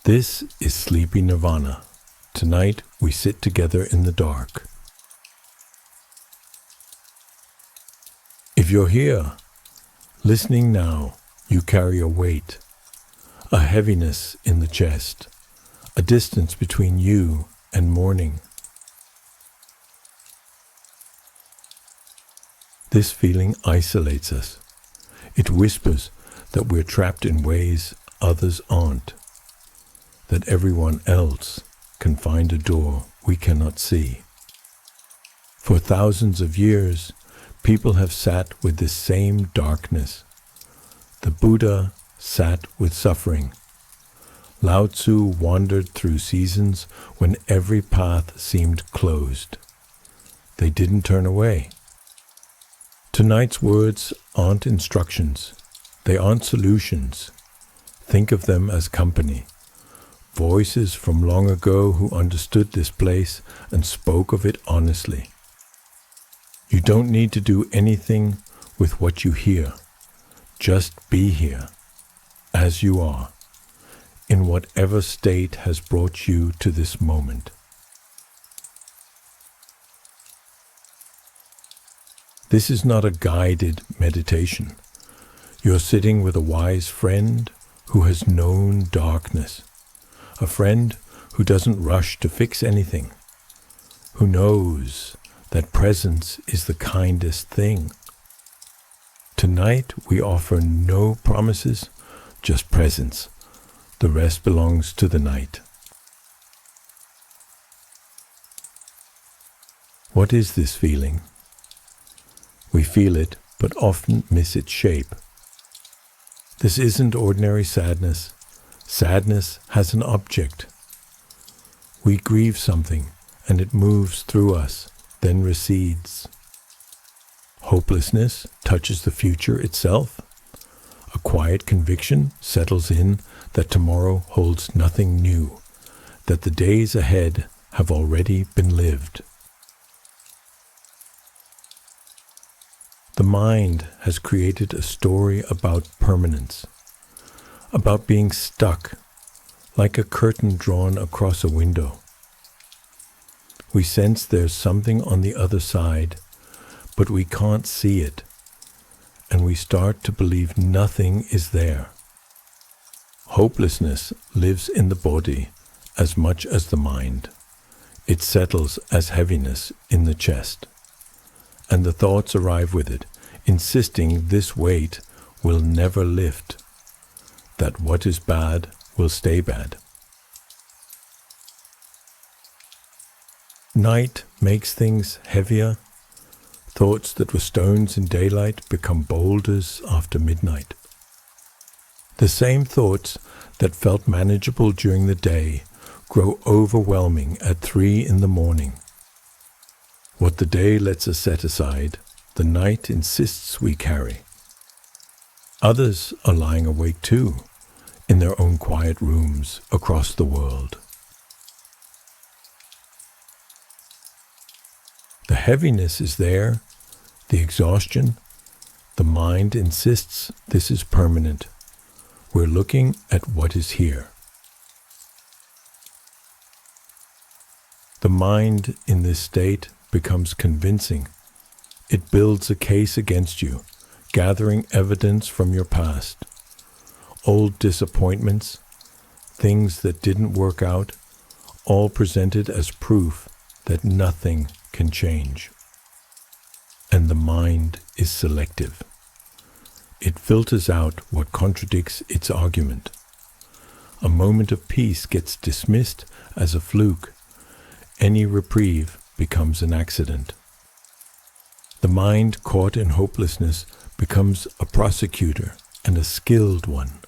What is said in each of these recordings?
This is Sleepy Nirvana. Tonight we sit together in the dark. If you're here, listening now, you carry a weight, a heaviness in the chest, a distance between you and morning. This feeling isolates us. It whispers that we're trapped in ways others aren't, that everyone else can find a door we cannot see. For thousands of years, people have sat with this same darkness. The Buddha sat with suffering. Lao Tzu wandered through seasons when every path seemed closed. They didn't turn away. Tonight's words aren't instructions. They aren't solutions. Think of them as company. Voices from long ago who understood this place and spoke of it honestly. You don't need to do anything with what you hear. Just be here, as you are, in whatever state has brought you to this moment. This is not a guided meditation. You're sitting with a wise friend who has known darkness. A friend who doesn't rush to fix anything, who knows that presence is the kindest thing. Tonight we offer no promises, just presence. The rest belongs to the night. What is this feeling? We feel it, but often miss its shape. This isn't ordinary sadness. Sadness has an object. We grieve something, and it moves through us, then recedes. Hopelessness touches the future itself. A quiet conviction settles in that tomorrow holds nothing new, that the days ahead have already been lived. The mind has created a story about permanence, about being stuck, like a curtain drawn across a window. We sense there's something on the other side, but we can't see it, and we start to believe nothing is there. Hopelessness lives in the body as much as the mind. It settles as heaviness in the chest, and the thoughts arrive with it, insisting this weight will never lift, that what is bad will stay bad. Night makes things heavier. Thoughts that were stones in daylight become boulders after midnight. The same thoughts that felt manageable during the day grow overwhelming at 3 in the morning. What the day lets us set aside, the night insists we carry. Others are lying awake too, in their own quiet rooms across the world. The heaviness is there, the exhaustion. The mind insists this is permanent. We're looking at what is here. The mind in this state becomes convincing. It builds a case against you, gathering evidence from your past. Old disappointments, things that didn't work out, all presented as proof that nothing can change. And the mind is selective. It filters out what contradicts its argument. A moment of peace gets dismissed as a fluke. Any reprieve becomes an accident. The mind caught in hopelessness becomes a prosecutor, and a skilled one.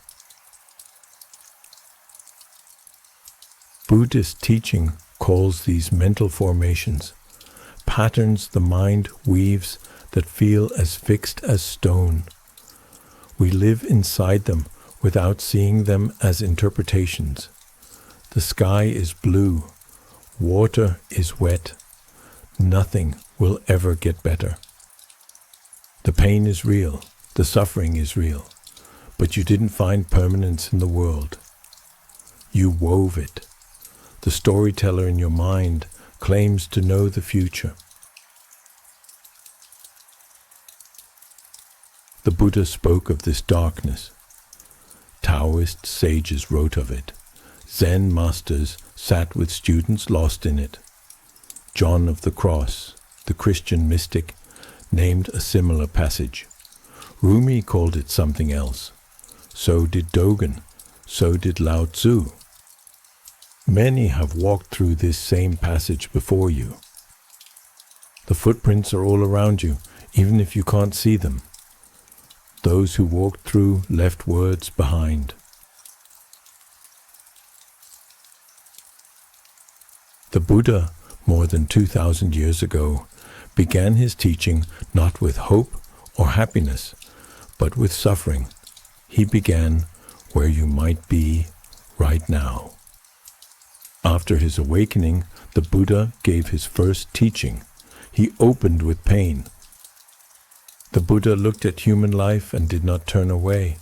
Buddhist teaching calls these mental formations patterns the mind weaves that feel as fixed as stone. We live inside them without seeing them as interpretations. The sky is blue. Water is wet. Nothing will ever get better. The pain is real. The suffering is real. But you didn't find permanence in the world. You wove it. The storyteller in your mind claims to know the future. The Buddha spoke of this darkness. Taoist sages wrote of it. Zen masters sat with students lost in it. John of the Cross, the Christian mystic, named a similar passage. Rumi called it something else. So did Dogen. So did Lao Tzu. Many have walked through this same passage before you. The footprints are all around you, even if you can't see them. Those who walked through left words behind. The Buddha, more than 2,000 years ago, began his teaching not with hope or happiness, but with suffering. He began where you might be right now. After his awakening, the Buddha gave his first teaching. He opened with pain. The Buddha looked at human life and did not turn away.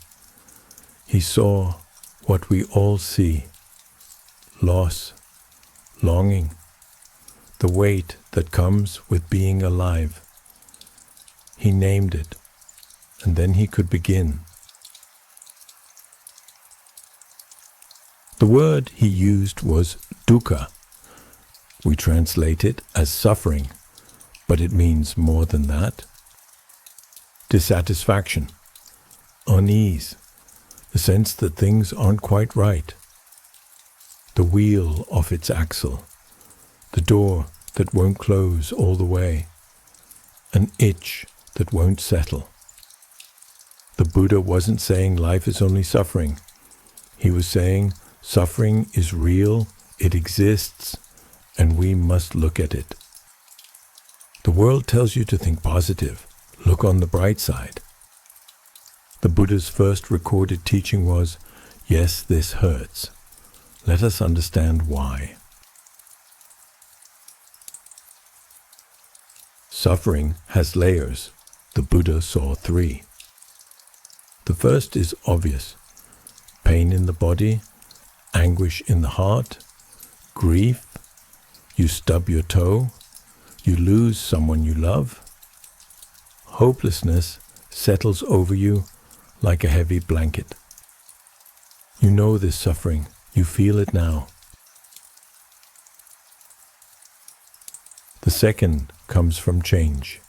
He saw what we all see: loss, longing, the weight that comes with being alive. He named it, and then he could begin. The word he used was dukkha. We translate it as suffering, but it means more than that. Dissatisfaction, unease, the sense that things aren't quite right, the wheel off its axle, the door that won't close all the way, an itch that won't settle. The Buddha wasn't saying life is only suffering. He was saying suffering is real, it exists, and we must look at it. The world tells you to think positive. Look on the bright side. The Buddha's first recorded teaching was, yes, this hurts. Let us understand why. Suffering has layers. The Buddha saw 3. The first is obvious. Pain in the body, anguish in the heart, grief, you stub your toe, you lose someone you love. Hopelessness settles over you like a heavy blanket. You know this suffering. You feel it now. The second comes from change.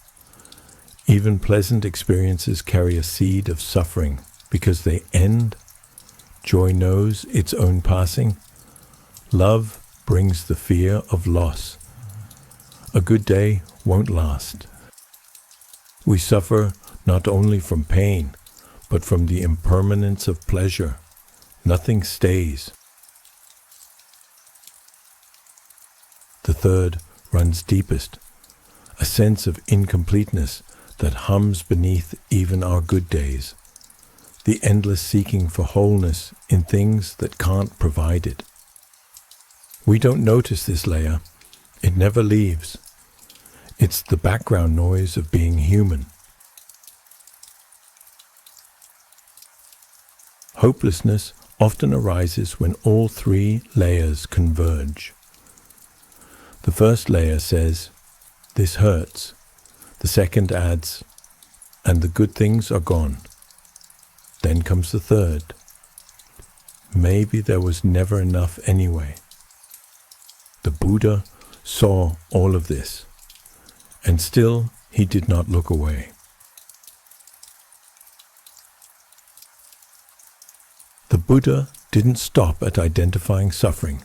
Even pleasant experiences carry a seed of suffering because they end. Joy knows its own passing. Love brings the fear of loss. A good day won't last. We suffer not only from pain, but from the impermanence of pleasure. Nothing stays. The third runs deepest, a sense of incompleteness that hums beneath even our good days, the endless seeking for wholeness in things that can't provide it. We don't notice this layer. It never leaves. It's the background noise of being human. Hopelessness often arises when all 3 layers converge. The first layer says, this hurts. The second adds, and the good things are gone. Then comes the third. Maybe there was never enough anyway. The Buddha saw all of this. And still, he did not look away. The Buddha didn't stop at identifying suffering.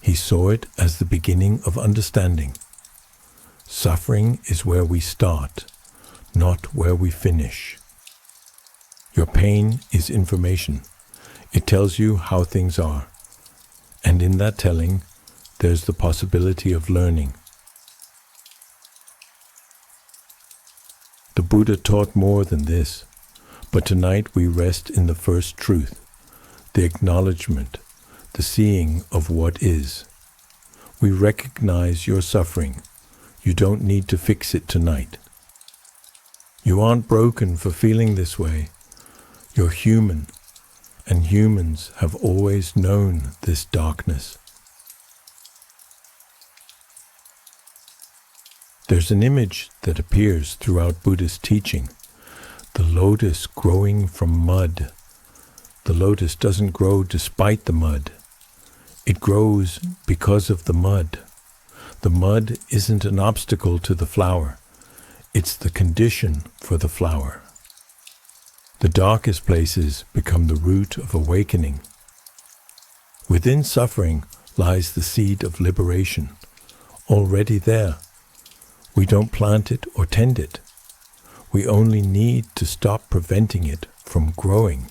He saw it as the beginning of understanding. Suffering is where we start, not where we finish. Your pain is information. It tells you how things are. And in that telling, there's the possibility of learning. The Buddha taught more than this, but tonight we rest in the first truth, the acknowledgement, the seeing of what is. We recognize your suffering. You don't need to fix it tonight. You aren't broken for feeling this way. You're human, and humans have always known this darkness. There's an image that appears throughout Buddhist teaching, the lotus growing from mud. The lotus doesn't grow despite the mud. It grows because of the mud. The mud isn't an obstacle to the flower. It's the condition for the flower. The darkest places become the root of awakening. Within suffering lies the seed of liberation, already there. We don't plant it or tend it. We only need to stop preventing it from growing.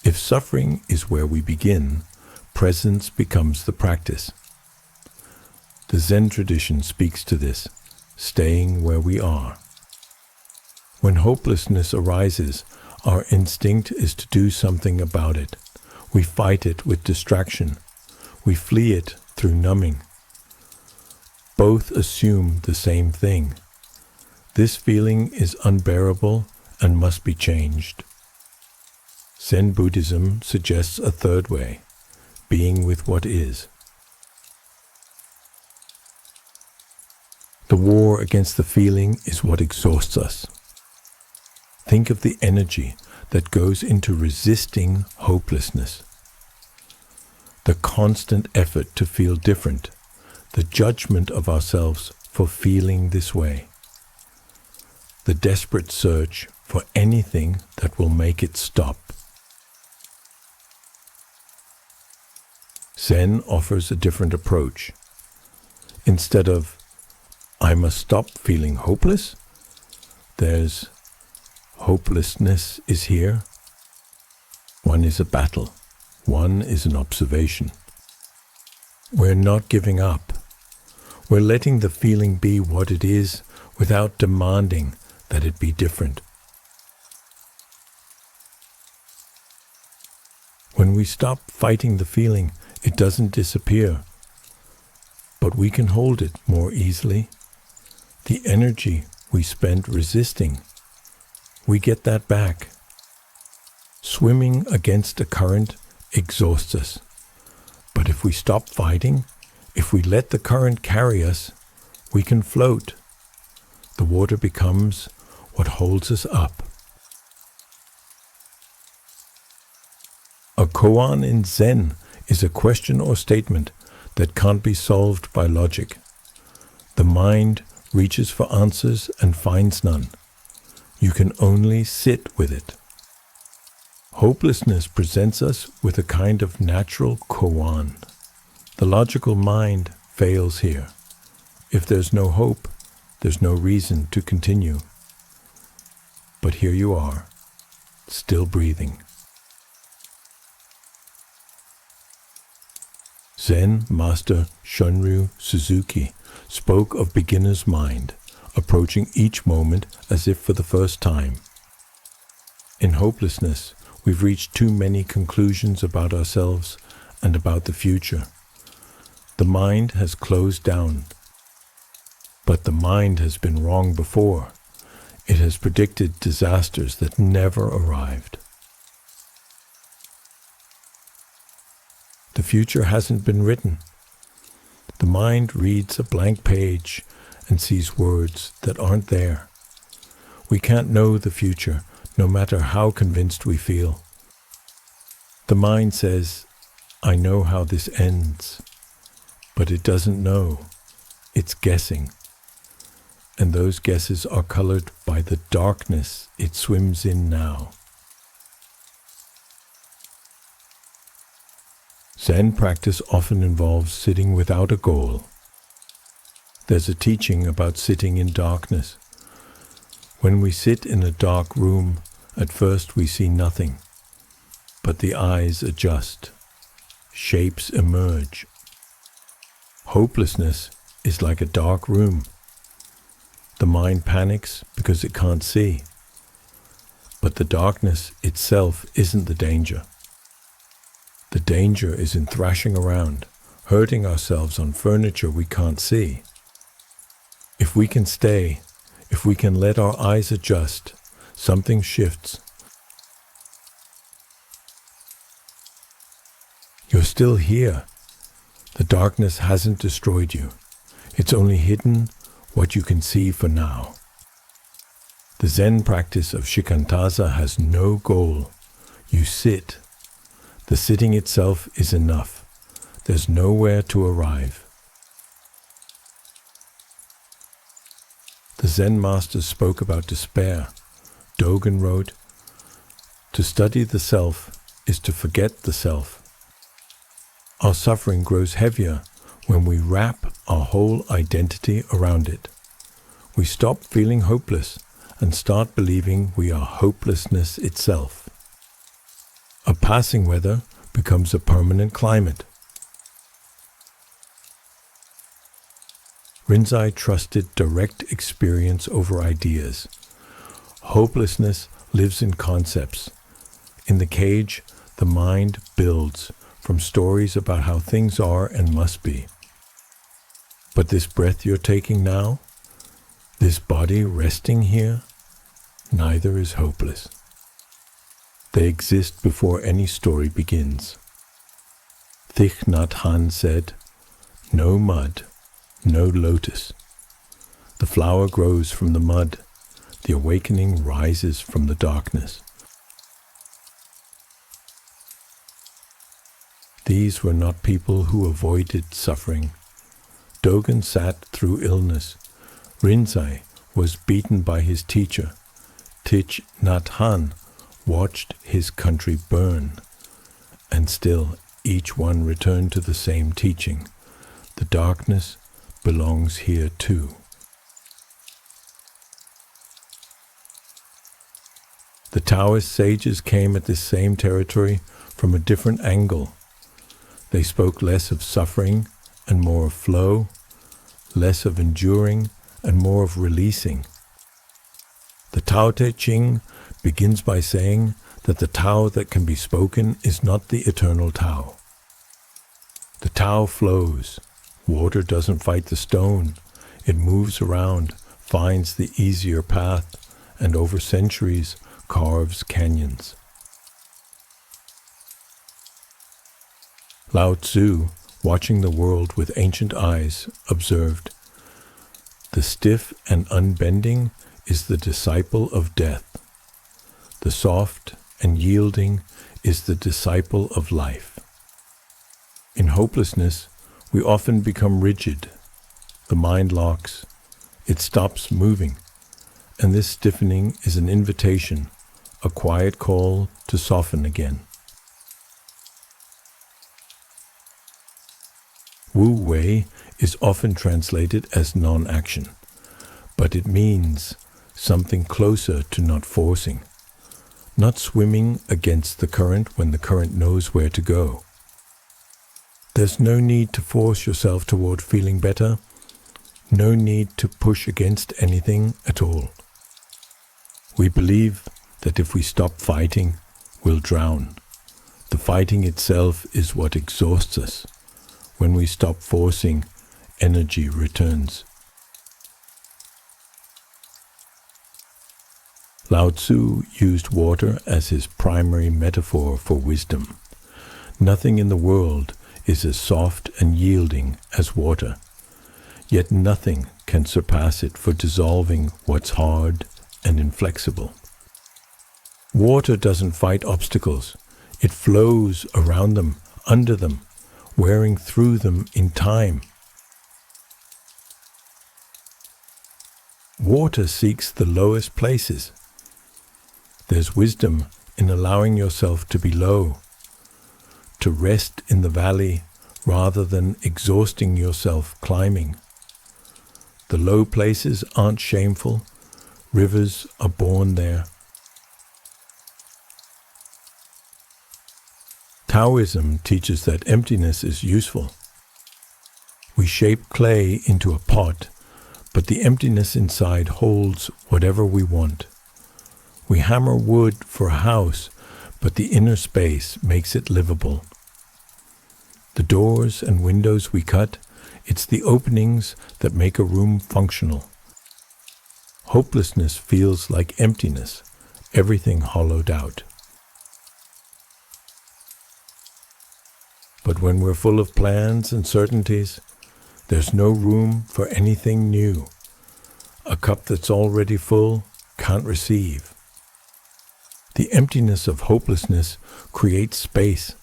If suffering is where we begin, presence becomes the practice. The Zen tradition speaks to this, staying where we are. When hopelessness arises, our instinct is to do something about it. We fight it with distraction. We flee it through numbing. Both assume the same thing. This feeling is unbearable and must be changed. Zen Buddhism suggests a third way, being with what is. The war against the feeling is what exhausts us. Think of the energy that goes into resisting hopelessness. The constant effort to feel different, the judgment of ourselves for feeling this way. The desperate search for anything that will make it stop. Zen offers a different approach. Instead of, I must stop feeling hopeless, there's, hopelessness is here. One is a battle. One is an observation. We're not giving up. We're letting the feeling be what it is without demanding that it be different. When we stop fighting the feeling, it doesn't disappear, but we can hold it more easily. The energy we spent resisting, we get that back. Swimming against a current exhausts us, but if we stop fighting, if we let the current carry us, we can float. The water becomes what holds us up. A koan in Zen is a question or statement that can't be solved by logic. The mind reaches for answers and finds none. You can only sit with it. Hopelessness presents us with a kind of natural koan. The logical mind fails here. If there's no hope, there's no reason to continue. But here you are, still breathing. Zen Master Shunryu Suzuki spoke of beginner's mind, approaching each moment as if for the first time. In hopelessness, we've reached too many conclusions about ourselves and about the future. The mind has closed down. But the mind has been wrong before. It has predicted disasters that never arrived. The future hasn't been written. The mind reads a blank page and sees words that aren't there. We can't know the future, no matter how convinced we feel. The mind says, I know how this ends, but it doesn't know. It's guessing. And those guesses are colored by the darkness it swims in now. Zen practice often involves sitting without a goal. There's a teaching about sitting in darkness. When we sit in a dark room, at first we see nothing, but the eyes adjust. Shapes emerge. Hopelessness is like a dark room. The mind panics because it can't see. But the darkness itself isn't the danger. The danger is in thrashing around, hurting ourselves on furniture we can't see. If we can stay, if we can let our eyes adjust, something shifts. You're still here. The darkness hasn't destroyed you. It's only hidden what you can see for now. The Zen practice of shikantaza has no goal. You sit. The sitting itself is enough. There's nowhere to arrive. The Zen masters spoke about despair. Dogen wrote, "To study the self is to forget the self." Our suffering grows heavier when we wrap our whole identity around it. We stop feeling hopeless and start believing we are hopelessness itself. A passing weather becomes a permanent climate. Rinzai trusted direct experience over ideas. Hopelessness lives in concepts. In the cage, the mind builds from stories about how things are and must be. But this breath you're taking now, this body resting here, neither is hopeless. They exist before any story begins. Thich Nhat Hanh said, "No mud, no lotus. The flower grows from the mud. The awakening rises from the darkness." These were not people who avoided suffering. Dogen sat through illness. Rinzai was beaten by his teacher. Thich Nhat Hanh watched his country burn. And still, each one returned to the same teaching. The darkness belongs here too. The Taoist sages came at this same territory from a different angle. They spoke less of suffering and more of flow, less of enduring and more of releasing. The Tao Te Ching begins by saying that the Tao that can be spoken is not the eternal Tao. The Tao flows. Water doesn't fight the stone. It moves around, finds the easier path, and over centuries carves canyons. Lao Tzu, watching the world with ancient eyes, observed, "The stiff and unbending is the disciple of death. The soft and yielding is the disciple of life." In hopelessness, we often become rigid. The mind locks. It stops moving. And this stiffening is an invitation, a quiet call to soften again. Wu Wei is often translated as non-action, but it means something closer to not forcing, not swimming against the current when the current knows where to go. There's no need to force yourself toward feeling better, no need to push against anything at all. We believe that if we stop fighting, we'll drown. The fighting itself is what exhausts us. When we stop forcing, energy returns. Lao Tzu used water as his primary metaphor for wisdom. Nothing in the world is as soft and yielding as water, yet nothing can surpass it for dissolving what's hard and inflexible. Water doesn't fight obstacles. It flows around them, under them, wearing through them in time. Water seeks the lowest places. There's wisdom in allowing yourself to be low, to rest in the valley rather than exhausting yourself climbing. The low places aren't shameful. Rivers are born there. Taoism teaches that emptiness is useful. We shape clay into a pot, but the emptiness inside holds whatever we want. We hammer wood for a house, but the inner space makes it livable. The doors and windows we cut, it's the openings that make a room functional. Hopelessness feels like emptiness, everything hollowed out. But when we're full of plans and certainties, there's no room for anything new. A cup that's already full can't receive. The emptiness of hopelessness creates space,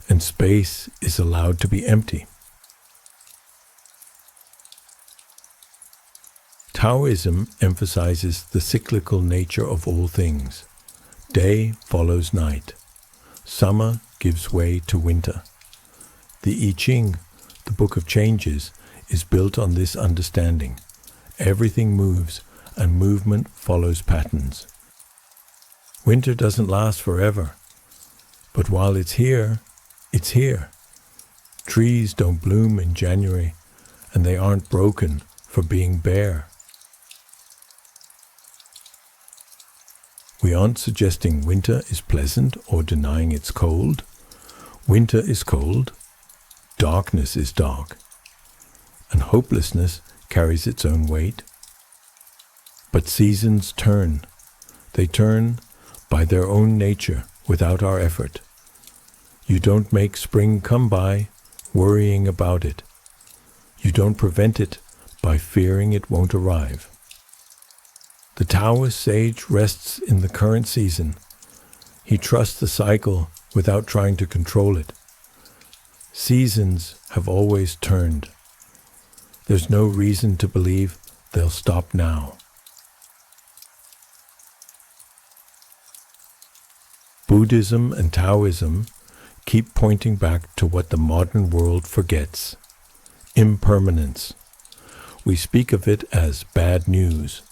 and space is allowed to be empty. Taoism emphasizes the cyclical nature of all things. Day follows night. Summer gives way to winter. The I Ching, the Book of Changes, is built on this understanding. Everything moves, and movement follows patterns. Winter doesn't last forever, but while it's here, it's here. Trees don't bloom in January, and they aren't broken for being bare. We aren't suggesting winter is pleasant or denying it's cold. Winter is cold, darkness is dark, and hopelessness carries its own weight. But seasons turn. They turn by their own nature without our effort. You don't make spring come by worrying about it. You don't prevent it by fearing it won't arrive. The Taoist sage rests in the current season. He trusts the cycle without trying to control it. Seasons have always turned. There's no reason to believe they'll stop now. Buddhism and Taoism keep pointing back to what the modern world forgets: impermanence. We speak of it as bad news.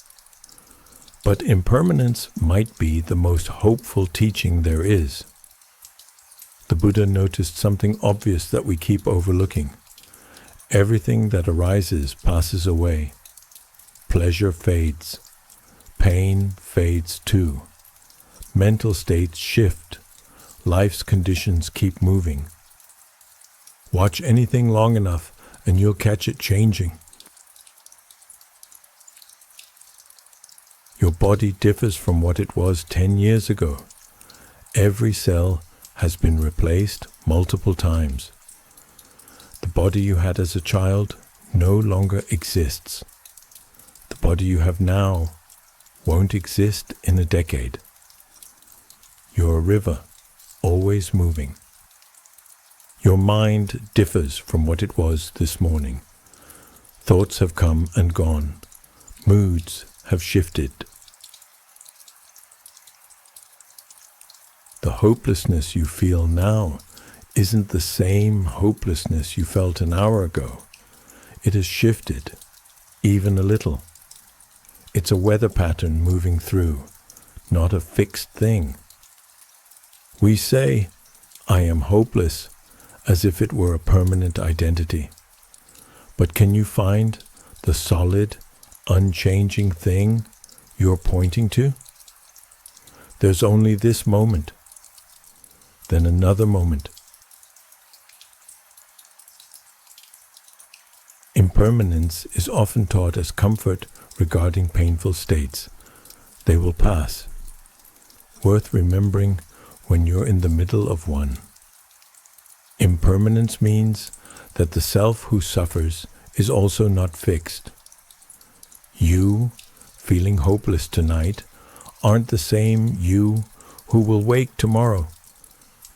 But impermanence might be the most hopeful teaching there is. The Buddha noticed something obvious that we keep overlooking. Everything that arises passes away. Pleasure fades. Pain fades too. Mental states shift. Life's conditions keep moving. Watch anything long enough and you'll catch it changing. Your body differs from what it was 10 years ago. Every cell has been replaced multiple times. The body you had as a child no longer exists. The body you have now won't exist in a decade. You're a river, always moving. Your mind differs from what it was this morning. Thoughts have come and gone. Moods have shifted. The hopelessness you feel now isn't the same hopelessness you felt an hour ago. It has shifted, even a little. It's a weather pattern moving through, not a fixed thing. We say, "I am hopeless," as if it were a permanent identity. But can you find the solid, unchanging thing you're pointing to? There's only this moment, then another moment. Impermanence is often taught as comfort regarding painful states. They will pass. Worth remembering when you're in the middle of one. Impermanence means that the self who suffers is also not fixed. You, feeling hopeless tonight, aren't the same you who will wake tomorrow.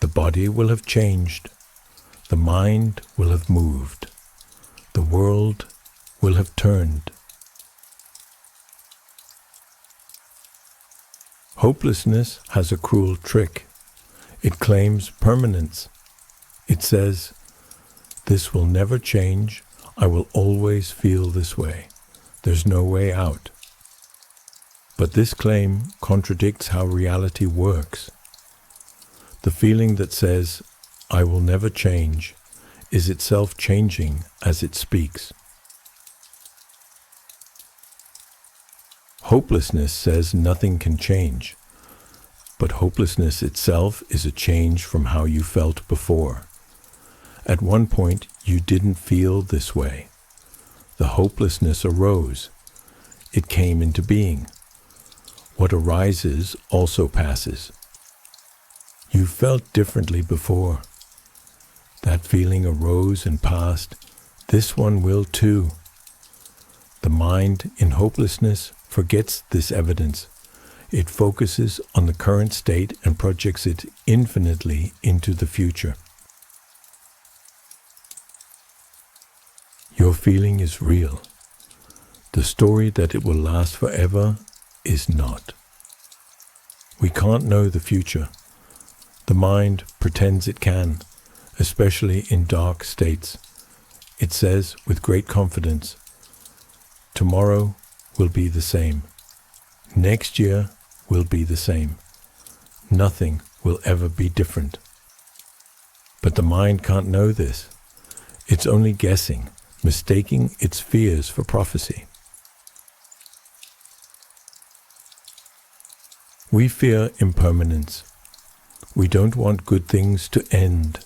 The body will have changed. The mind will have moved. The world will have turned. Hopelessness has a cruel trick. It claims permanence. It says, "This will never change. I will always feel this way. There's no way out." But this claim contradicts how reality works. The feeling that says, "I will never change," is itself changing as it speaks. Hopelessness says nothing can change, but hopelessness itself is a change from how you felt before. At one point, you didn't feel this way. The hopelessness arose. It came into being. What arises also passes. You felt differently before. That feeling arose and passed. This one will too. The mind in hopelessness forgets this evidence. It focuses on the current state and projects it infinitely into the future. Your feeling is real. The story that it will last forever is not. We can't know the future. The mind pretends it can, especially in dark states. It says with great confidence, tomorrow will be the same. Next year will be the same. Nothing will ever be different. But the mind can't know this. It's only guessing, mistaking its fears for prophecy. We fear impermanence. We don't want good things to end.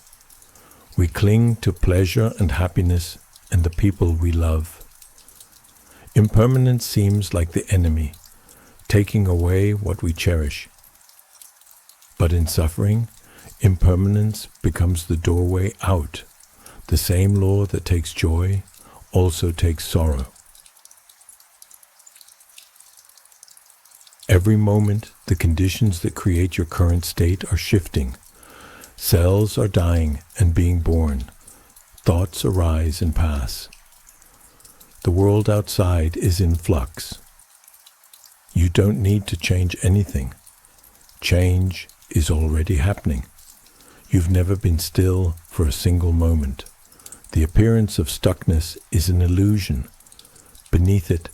We cling to pleasure and happiness and the people we love. Impermanence seems like the enemy, taking away what we cherish. But in suffering, impermanence becomes the doorway out. The same law that takes joy also takes sorrow. Every moment, the conditions that create your current state are shifting. Cells are dying and being born. Thoughts arise and pass. The world outside is in flux. You don't need to change anything. Change is already happening. You've never been still for a single moment. The appearance of stuckness is an illusion. Beneath it,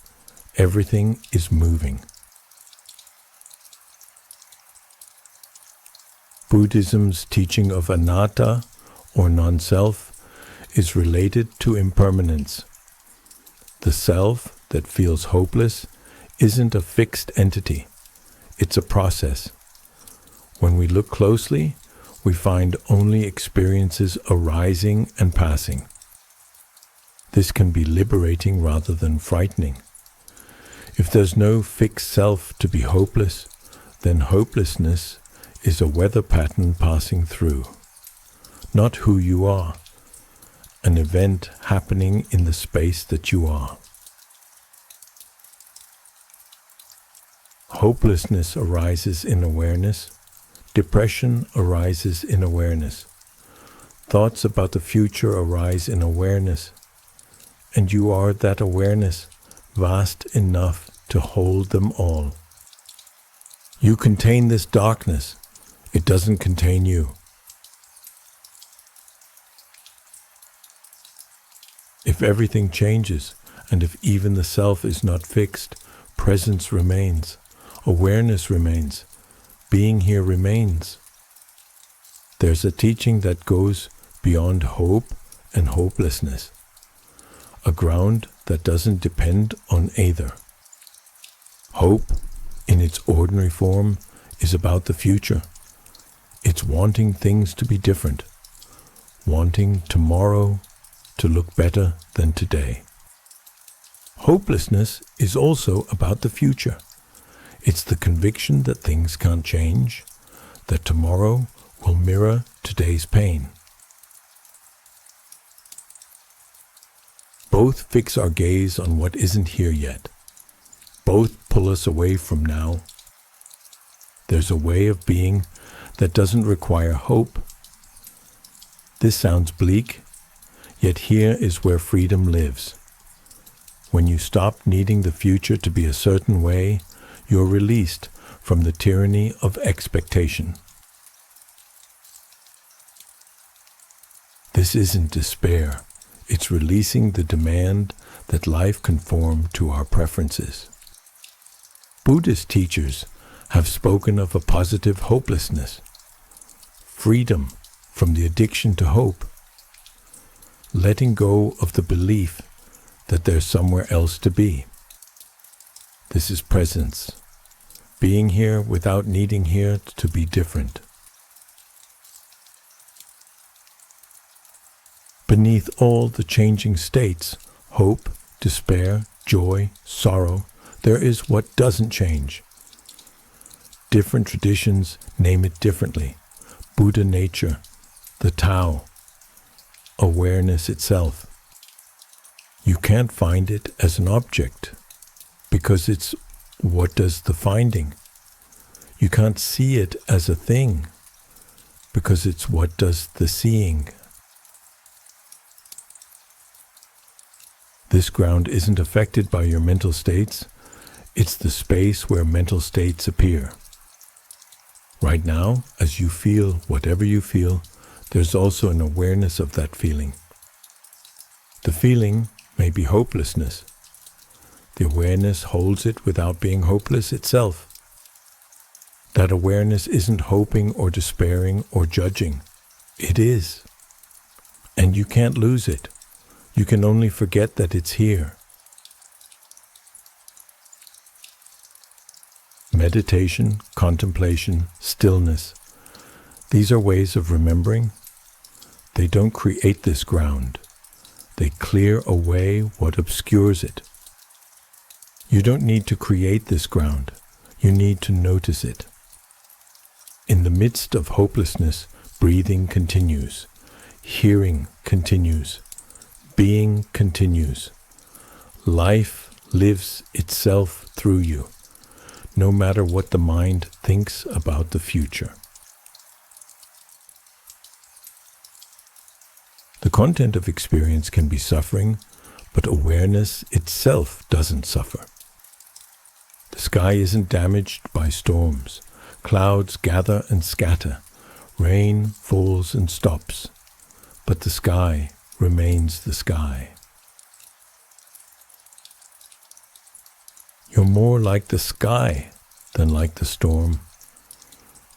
everything is moving. Buddhism's teaching of anatta, or non-self, is related to impermanence. The self that feels hopeless isn't a fixed entity. It's a process. When we look closely, we find only experiences arising and passing. This can be liberating rather than frightening. If there's no fixed self to be hopeless, then hopelessness is a weather pattern passing through, not who you are, an event happening in the space that you are. Hopelessness arises in awareness. Depression arises in awareness. Thoughts about the future arise in awareness. And you are that awareness, vast enough to hold them all. You contain this darkness. It doesn't contain you. If everything changes, and if even the self is not fixed, presence remains, awareness remains, being here remains. There's a teaching that goes beyond hope and hopelessness, a ground that doesn't depend on either. Hope, in its ordinary form, is about the future. It's wanting things to be different, wanting tomorrow to look better than today. Hopelessness is also about the future. It's the conviction that things can't change, that tomorrow will mirror today's pain. Both fix our gaze on what isn't here yet. Both pull us away from now. There's a way of being that doesn't require hope. This sounds bleak, yet here is where freedom lives. When you stop needing the future to be a certain way, you're released from the tyranny of expectation. This isn't despair. It's releasing the demand that life conform to our preferences. Buddhist teachers have spoken of a positive hopelessness, freedom from the addiction to hope, letting go of the belief that there's somewhere else to be. This is presence, being here without needing here to be different. Beneath all the changing states, hope, despair, joy, sorrow, there is what doesn't change, Different traditions name it differently. Buddha nature, the Tao, awareness itself. You can't find it as an object because it's what does the finding. You can't see it as a thing because it's what does the seeing. This ground isn't affected by your mental states. It's the space where mental states appear. Right now, as you feel whatever you feel, there's also an awareness of that feeling. The feeling may be hopelessness. The awareness holds it without being hopeless itself. That awareness isn't hoping or despairing or judging. It is. And you can't lose it. You can only forget that it's here. Meditation, contemplation, stillness. These are ways of remembering. They don't create this ground. They clear away what obscures it. You don't need to create this ground. You need to notice it. In the midst of hopelessness, breathing continues. Hearing continues. Being continues. Life lives itself through you, no matter what the mind thinks about the future. The content of experience can be suffering, but awareness itself doesn't suffer. The sky isn't damaged by storms. Clouds gather and scatter. Rain falls and stops. But the sky remains the sky. You're more like the sky than like the storm,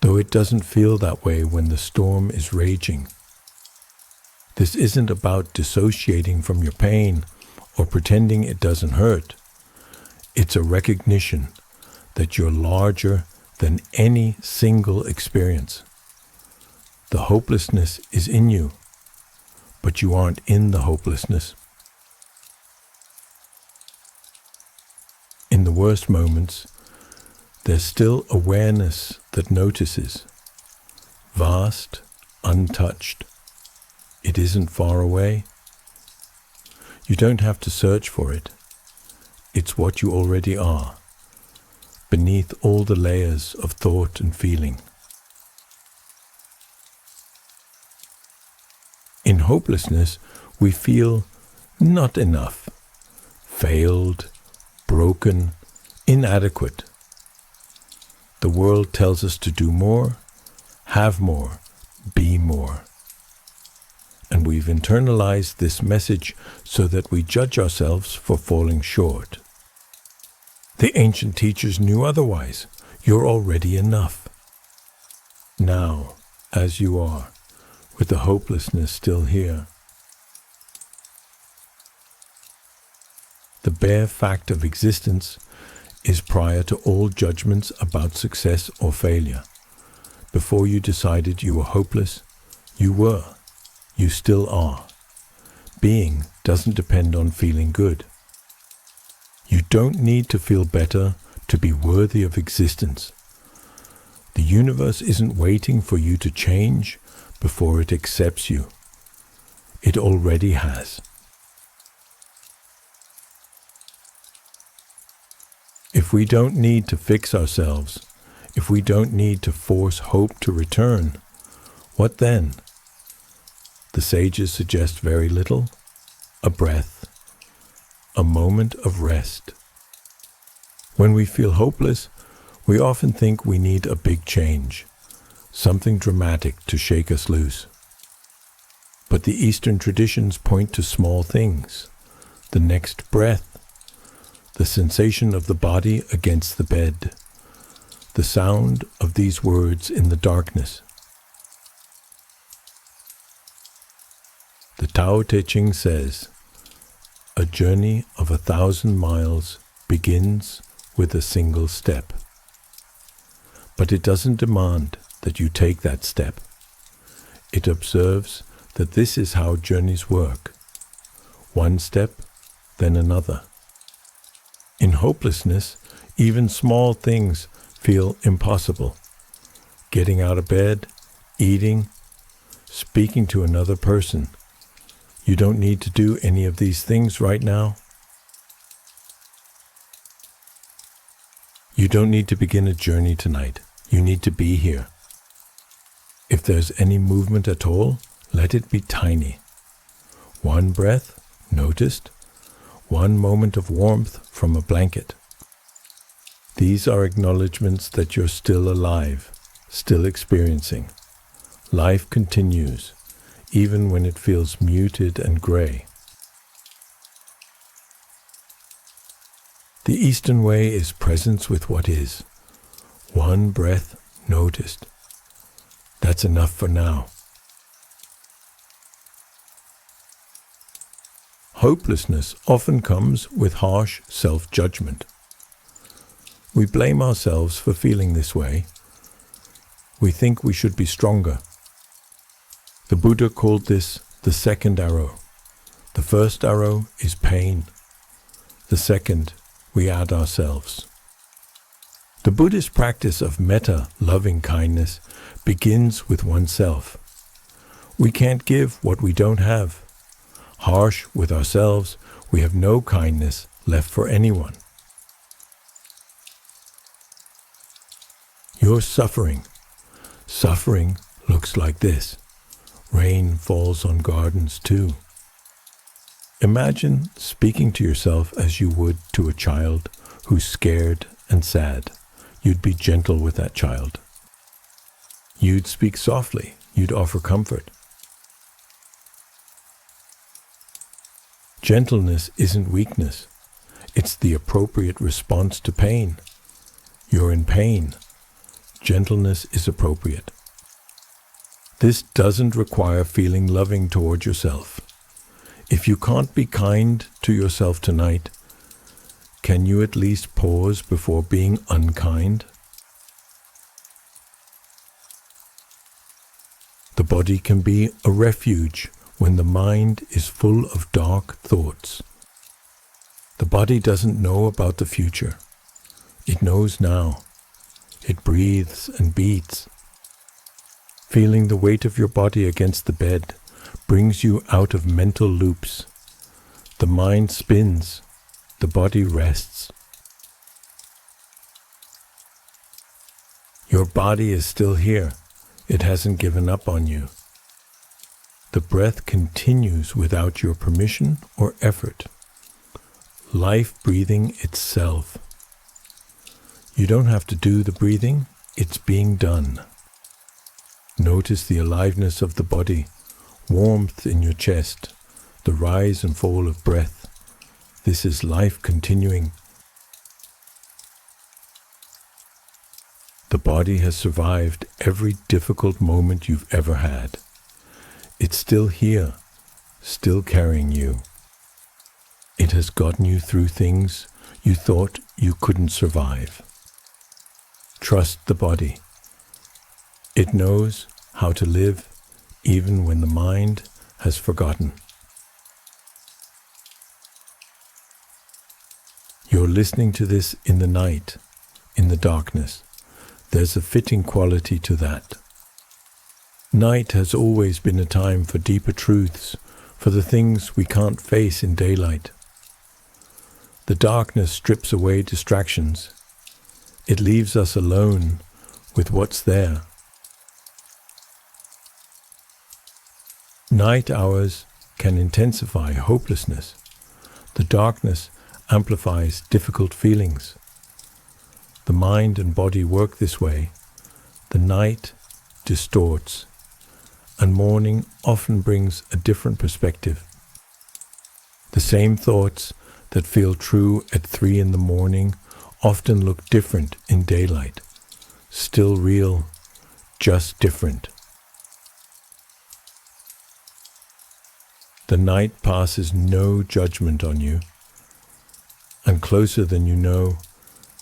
though it doesn't feel that way when the storm is raging. This isn't about dissociating from your pain or pretending it doesn't hurt. It's a recognition that you're larger than any single experience. The hopelessness is in you, but you aren't in the hopelessness. In the worst moments, there's still awareness that notices. Vast, untouched. It isn't far away. You don't have to search for it. It's what you already are, beneath all the layers of thought and feeling. In hopelessness, we feel not enough, failed, broken, inadequate. The world tells us to do more, have more, be more. And we've internalized this message so that we judge ourselves for falling short. The ancient teachers knew otherwise. You're already enough. Now, as you are, with the hopelessness still here. The bare fact of existence is prior to all judgments about success or failure. Before you decided you were hopeless, you were. You still are. Being doesn't depend on feeling good. You don't need to feel better to be worthy of existence. The universe isn't waiting for you to change before it accepts you. It already has. If we don't need to fix ourselves, if we don't need to force hope to return, what then? The sages suggest very little, a breath, a moment of rest. When we feel hopeless, we often think we need a big change, something dramatic to shake us loose. But the Eastern traditions point to small things, the next breath, the sensation of the body against the bed, the sound of these words in the darkness. The Tao Te Ching says, a journey of 1,000 miles begins with a single step. But it doesn't demand that you take that step. It observes that this is how journeys work. One step, then another. In hopelessness, even small things feel impossible. Getting out of bed, eating, speaking to another person. You don't need to do any of these things right now. You don't need to begin a journey tonight. You need to be here. If there's any movement at all, let it be tiny. One breath, noticed. One moment of warmth from a blanket. These are acknowledgments that you're still alive, still experiencing. Life continues, even when it feels muted and gray. The Eastern way is presence with what is. One breath noticed. That's enough for now. Hopelessness often comes with harsh self-judgment. We blame ourselves for feeling this way. We think we should be stronger. The Buddha called this the second arrow. The first arrow is pain. The second, we add ourselves. The Buddhist practice of metta, loving kindness, begins with oneself. We can't give what we don't have. Harsh with ourselves, we have no kindness left for anyone. You're suffering. Suffering looks like this. Rain falls on gardens too. Imagine speaking to yourself as you would to a child who's scared and sad. You'd be gentle with that child. You'd speak softly. You'd offer comfort. Gentleness isn't weakness. It's the appropriate response to pain. You're in pain. Gentleness is appropriate. This doesn't require feeling loving toward yourself. If you can't be kind to yourself tonight, can you at least pause before being unkind? The body can be a refuge when the mind is full of dark thoughts. The body doesn't know about the future. It knows now. It breathes and beats. Feeling the weight of your body against the bed brings you out of mental loops. The mind spins. The body rests. Your body is still here. It hasn't given up on you. The breath continues without your permission or effort. Life breathing itself. You don't have to do the breathing, it's being done. Notice the aliveness of the body, warmth in your chest, the rise and fall of breath. This is life continuing. The body has survived every difficult moment you've ever had. It's still here, still carrying you. It has gotten you through things you thought you couldn't survive. Trust the body. It knows how to live even when the mind has forgotten. You're listening to this in the night, in the darkness. There's a fitting quality to that. Night has always been a time for deeper truths, for the things we can't face in daylight. The darkness strips away distractions. It leaves us alone with what's there. Night hours can intensify hopelessness. The darkness amplifies difficult feelings. The mind and body work this way. The night distorts, and morning often brings a different perspective. The same thoughts that feel true at 3 in the morning often look different in daylight. Still real, just different. The night passes no judgment on you, and closer than you know,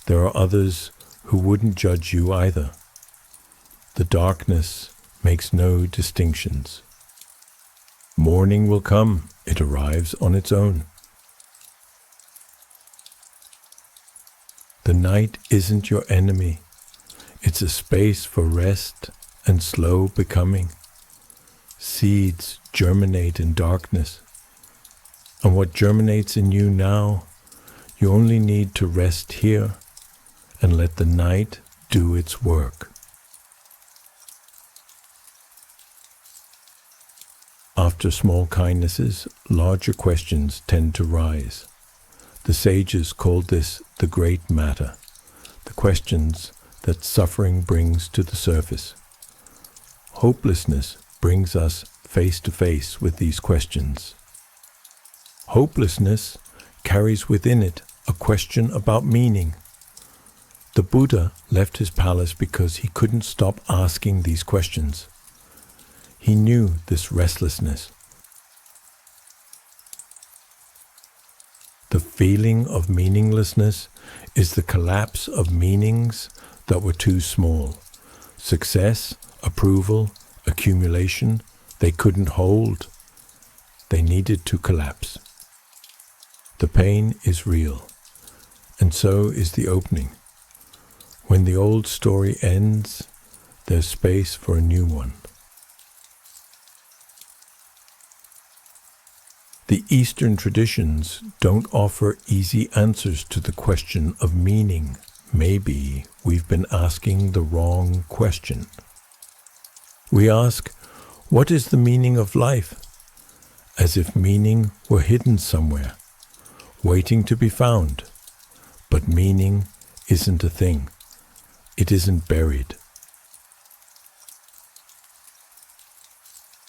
there are others who wouldn't judge you either. The darkness makes no distinctions. Morning will come, it arrives on its own. The night isn't your enemy. It's a space for rest and slow becoming. Seeds germinate in darkness. And what germinates in you now, you only need to rest here and let the night do its work. After small kindnesses, larger questions tend to rise. The sages called this the great matter, the questions that suffering brings to the surface. Hopelessness brings us face to face with these questions. Hopelessness carries within it a question about meaning. The Buddha left his palace because he couldn't stop asking these questions. He knew this restlessness. The feeling of meaninglessness is the collapse of meanings that were too small. Success, approval, accumulation, they couldn't hold. They needed to collapse. The pain is real, and so is the opening. When the old story ends, there's space for a new one. The Eastern traditions don't offer easy answers to the question of meaning. Maybe we've been asking the wrong question. We ask, what is the meaning of life? As if meaning were hidden somewhere, waiting to be found. But meaning isn't a thing. It isn't buried.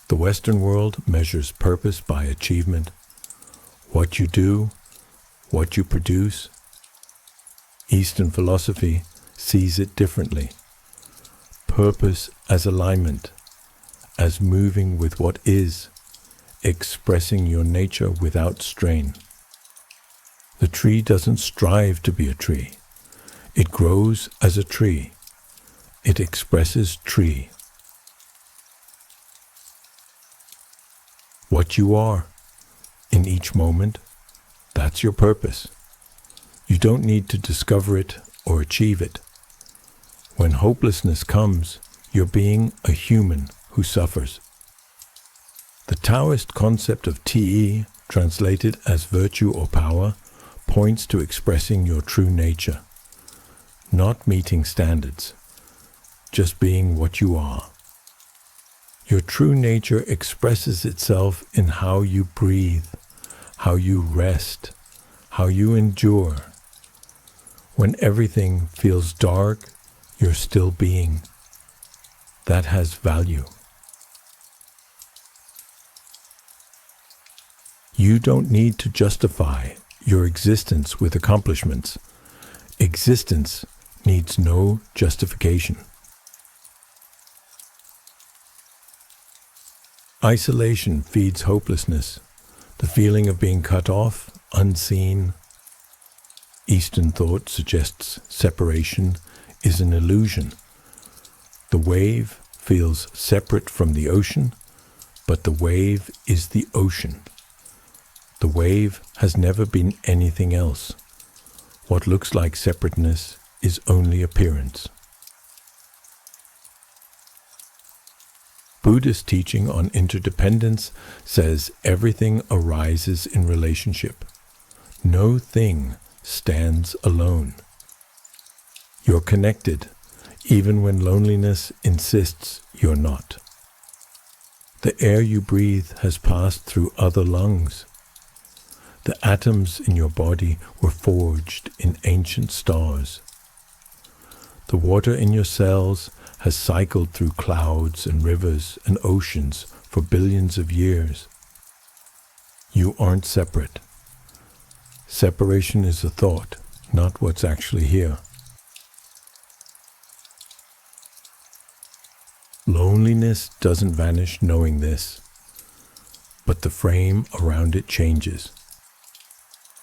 The Western world measures purpose by achievement. What you do, what you produce. Eastern philosophy sees it differently. Purpose as alignment, as moving with what is, expressing your nature without strain. The tree doesn't strive to be a tree. It grows as a tree. It expresses tree. What you are, in each moment, that's your purpose. You don't need to discover it or achieve it. When hopelessness comes, you're being a human who suffers. The Taoist concept of Ti, translated as virtue or power, points to expressing your true nature, not meeting standards, just being what you are. Your true nature expresses itself in how you breathe, how you rest, how you endure. When everything feels dark, you're still being. That has value. You don't need to justify your existence with accomplishments. Existence needs no justification. Isolation feeds hopelessness, the feeling of being cut off, unseen. Eastern thought suggests separation is an illusion. The wave feels separate from the ocean, but the wave is the ocean. The wave has never been anything else. What looks like separateness is only appearance. Buddhist teaching on interdependence says everything arises in relationship. No thing stands alone. You're connected, even when loneliness insists you're not. The air you breathe has passed through other lungs. The atoms in your body were forged in ancient stars. The water in your cells has cycled through clouds and rivers and oceans for billions of years. You aren't separate. Separation is a thought, not what's actually here. Loneliness doesn't vanish knowing this, but the frame around it changes.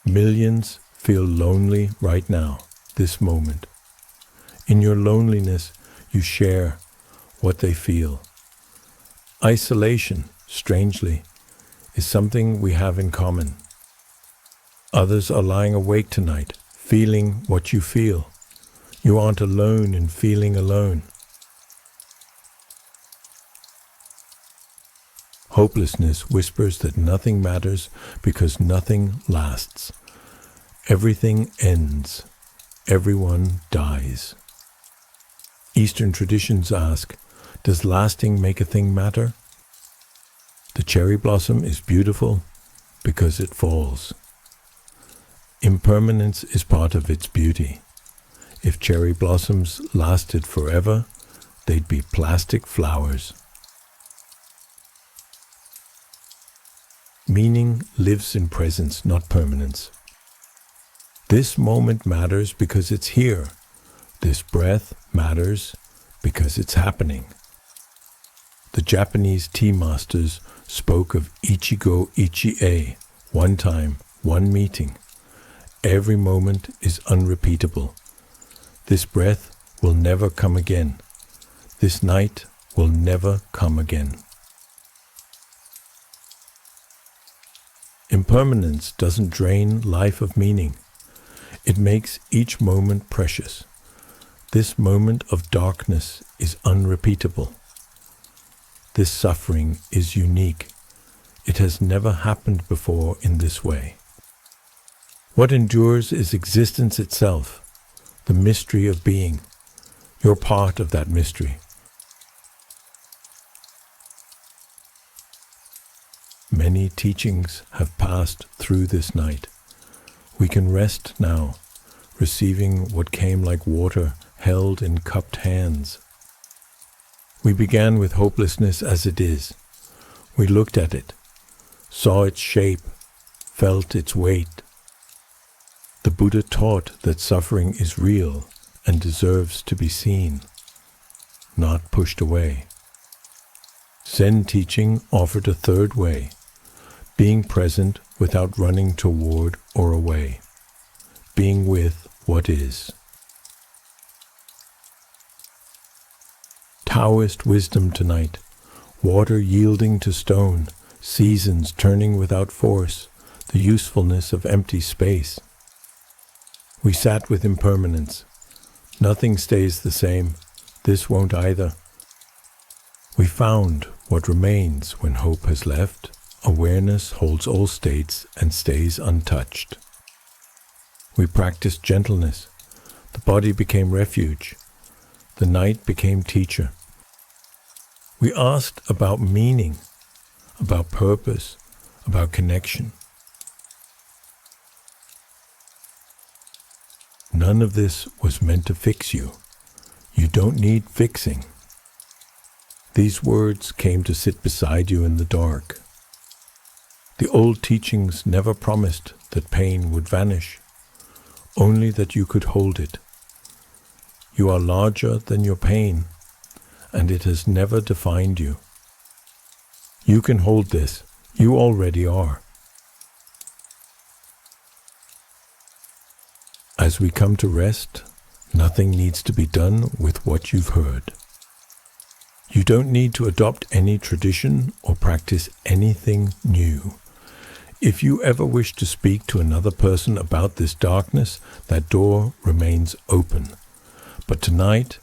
Millions feel lonely right now, this moment. In your loneliness, you share what they feel. Isolation, strangely, is something we have in common. Others are lying awake tonight, feeling what you feel. You aren't alone in feeling alone. Hopelessness whispers that nothing matters because nothing lasts. Everything ends. Everyone dies. Eastern traditions ask, does lasting make a thing matter? The cherry blossom is beautiful because it falls. Impermanence is part of its beauty. If cherry blossoms lasted forever, they'd be plastic flowers. Meaning lives in presence, not permanence. This moment matters because it's here. This breath matters because it's happening. The Japanese tea masters spoke of Ichigo Ichi-e, one time, one meeting. Every moment is unrepeatable. This breath will never come again. This night will never come again. Impermanence doesn't drain life of meaning. It makes each moment precious. This moment of darkness is unrepeatable. This suffering is unique. It has never happened before in this way. What endures is existence itself, the mystery of being. You're part of that mystery. Many teachings have passed through this night. We can rest now, receiving what came like water held in cupped hands. We began with hopelessness as it is. We looked at it, saw its shape, felt its weight. The Buddha taught that suffering is real and deserves to be seen, not pushed away. Zen teaching offered a third way, being present without running toward or away, being with what is. Taoist wisdom tonight, water yielding to stone, seasons turning without force, the usefulness of empty space. We sat with impermanence. Nothing stays the same. This won't either. We found what remains when hope has left. Awareness holds all states and stays untouched. We practiced gentleness. The body became refuge. The night became teacher. We asked about meaning, about purpose, about connection. None of this was meant to fix you. You don't need fixing. These words came to sit beside you in the dark. The old teachings never promised that pain would vanish, only that you could hold it. You are larger than your pain, and it has never defined you. You can hold this. You already are. As we come to rest, nothing needs to be done with what you've heard. You don't need to adopt any tradition or practice anything new. If you ever wish to speak to another person about this darkness, that door remains open. But tonight,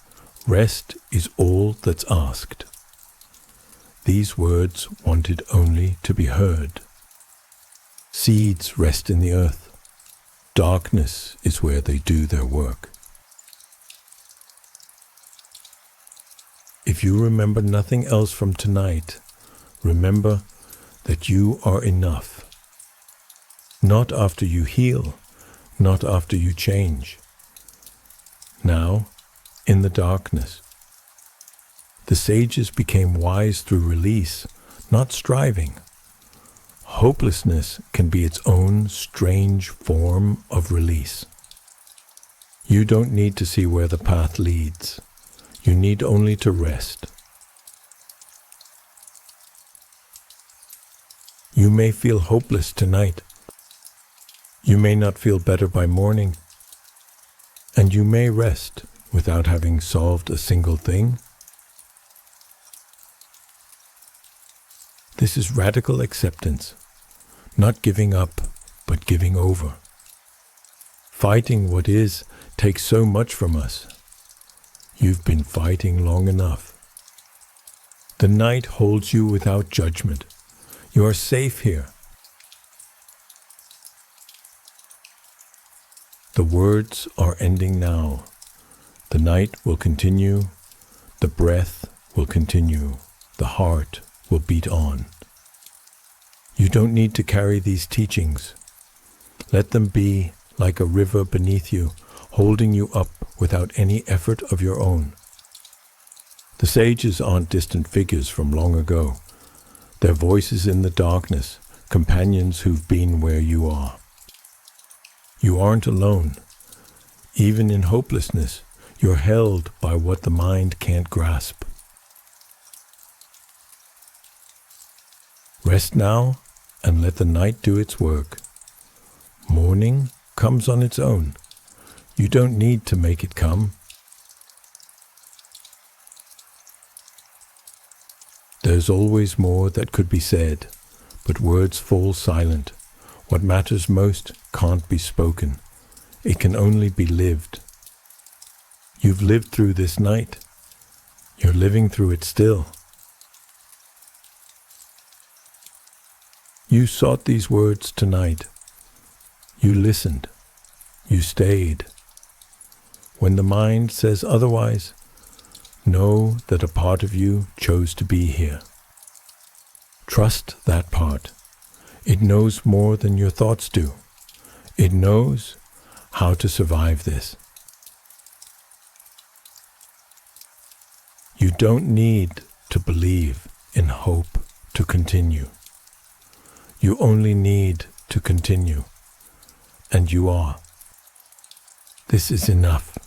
rest is all that's asked. These words wanted only to be heard. Seeds rest in the earth. Darkness is where they do their work. If you remember nothing else from tonight, remember that you are enough. Not after you heal, not after you change. Now, in the darkness. The sages became wise through release, not striving. Hopelessness can be its own strange form of release. You don't need to see where the path leads. You need only to rest. You may feel hopeless tonight. You may not feel better by morning. And you may rest without having solved a single thing. This is radical acceptance, not giving up, but giving over. Fighting what is takes so much from us. You've been fighting long enough. The night holds you without judgment. You are safe here. The words are ending now. The night will continue. The breath will continue. The heart will beat on. You don't need to carry these teachings. Let them be like a river beneath you, holding you up without any effort of your own. The sages aren't distant figures from long ago. They're voices in the darkness, companions who've been where you are. You aren't alone. Even in hopelessness, you're held by what the mind can't grasp. Rest now and let the night do its work. Morning comes on its own. You don't need to make it come. There's always more that could be said, but words fall silent. What matters most can't be spoken. It can only be lived. You've lived through this night. You're living through it still. You sought these words tonight. You listened. You stayed. When the mind says otherwise, know that a part of you chose to be here. Trust that part. It knows more than your thoughts do. It knows how to survive this. You don't need to believe in hope to continue. You only need to continue, and you are. This is enough.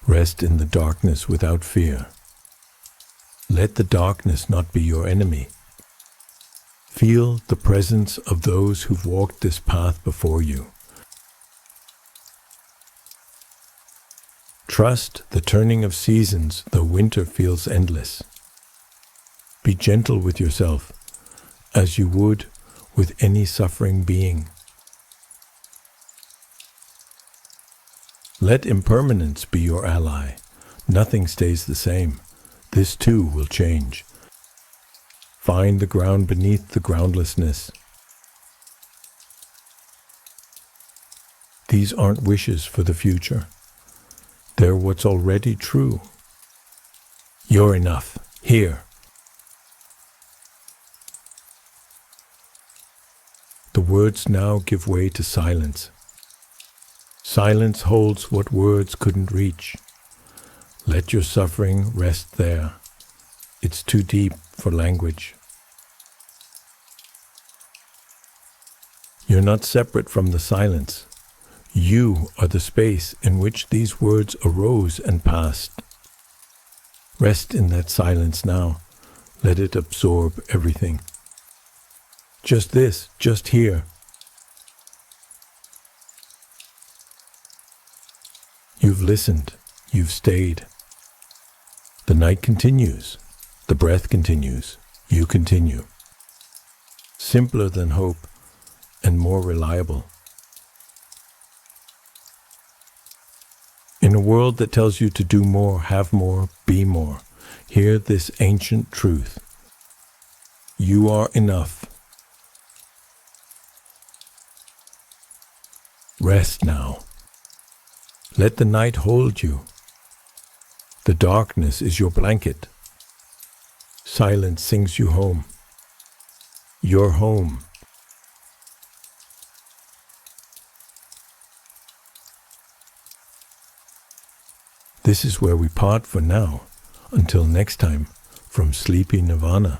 Rest in the darkness without fear. Let the darkness not be your enemy. Feel the presence of those who've walked this path before you. Trust the turning of seasons, though winter feels endless. Be gentle with yourself, as you would with any suffering being. Let impermanence be your ally. Nothing stays the same. This too will change. Find the ground beneath the groundlessness. These aren't wishes for the future. They're what's already true. You're enough. Here. The words now give way to silence. Silence holds what words couldn't reach. Let your suffering rest there. It's too deep for language. You're not separate from the silence. You are the space in which these words arose and passed. Rest in that silence now. Let it absorb everything. Just this, just here. You've listened, you've stayed. The night continues, the breath continues, you continue. Simpler than hope and more reliable. In a world that tells you to do more, have more, be more, hear this ancient truth. You are enough. Rest now. Let the night hold you. The darkness is your blanket. Silence sings you home. You're home. This is where we part for now. Until next time, from Sleepy Nirvana.